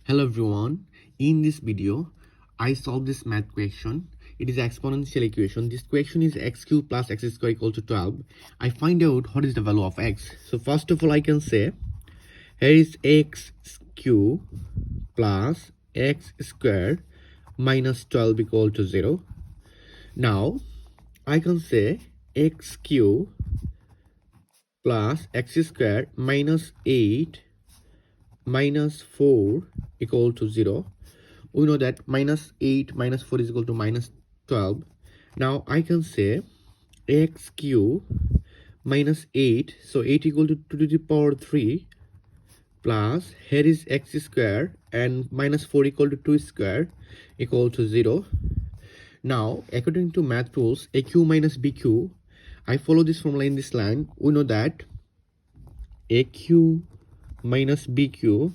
Hello everyone, in this video I solved this math question. It is exponential equation. This question is x cube plus x square equal to 12. I find out what is the value of x. So first of all I can say here is x cube plus x square minus 12 equal to 0. Now I can say x cube plus x square minus 8 minus 4 equal to 0. We know that minus 8 minus 4 is equal to minus 12. Now I can say x cube minus 8, so 8 equal to 2 to the power 3 plus here is x square and minus 4 equal to 2 square equal to 0. Now according to math rules, aq minus bq, I follow this formula in this line. We know that aq minus bq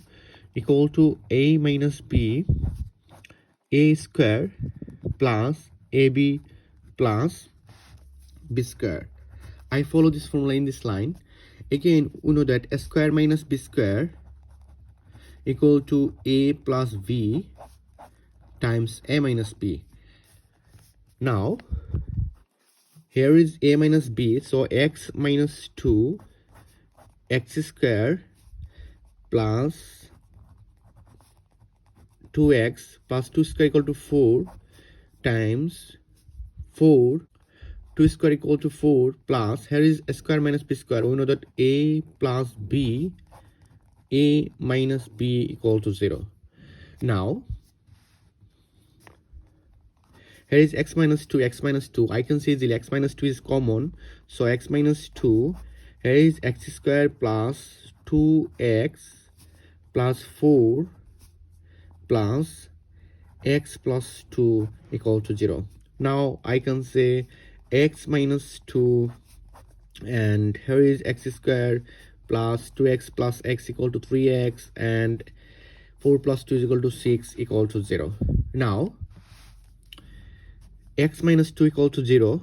equal to a minus b a square plus ab plus b square. I follow this formula in this line. Again, we know that a square minus b square equal to a plus b times a minus b. Now here is a minus b, so x minus 2 x square plus 2x plus 2 square equal to 4 times 4 2 square equal to 4 plus here is a square minus b square. We know that a plus b a minus b equal to 0. Now here is x minus 2 x minus 2. I can see the x minus 2 is common, so x minus 2, here is x square plus 2x plus 4 plus x plus 2 equal to 0. Now I can say x minus 2 and here is x square plus 2x plus x equal to 3x and 4 plus 2 is equal to 6 equal to 0. Now x minus 2 equal to 0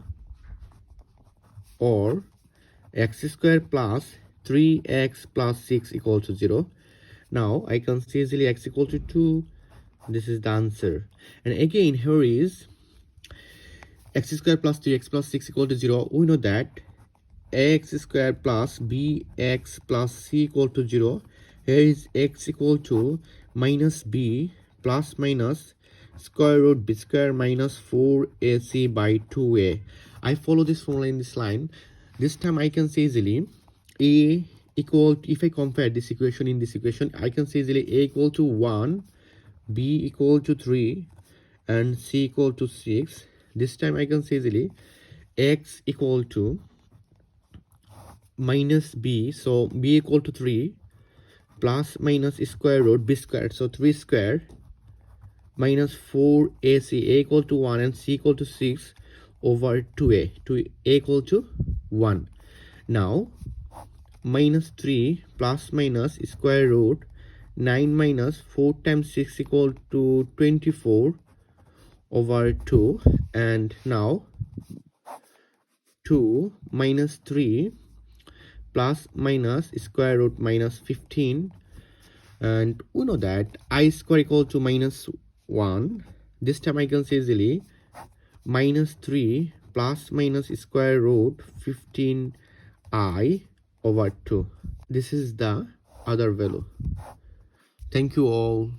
or x square plus 3x plus 6 equal to 0. Now I can see easily x equal to 2. This is the answer. And again here is x square plus 3x plus 6 equal to 0. We know that x square plus bx plus c equal to 0. Here is x equal to minus b plus minus square root b square minus 4ac by 2a. I follow this formula in this line. This time I can say easily a equal to, if I compare this equation in this equation, I can say easily a equal to 1, b equal to 3 and c equal to 6. This time I can say easily x equal to minus b, so b equal to 3 plus minus square root b squared, so 3 square minus 4ac, a equal to 1 and c equal to 6 over 2a, to a equal to 1. Now minus 3 plus minus square root 9 minus 4 times 6 equal to 24 over 2, and now 2 minus 3 plus minus square root minus 15, and we know that I square equal to minus 1. This time I can say easily minus 3 plus minus square root 15i over 2. This is the other value. Thank you all.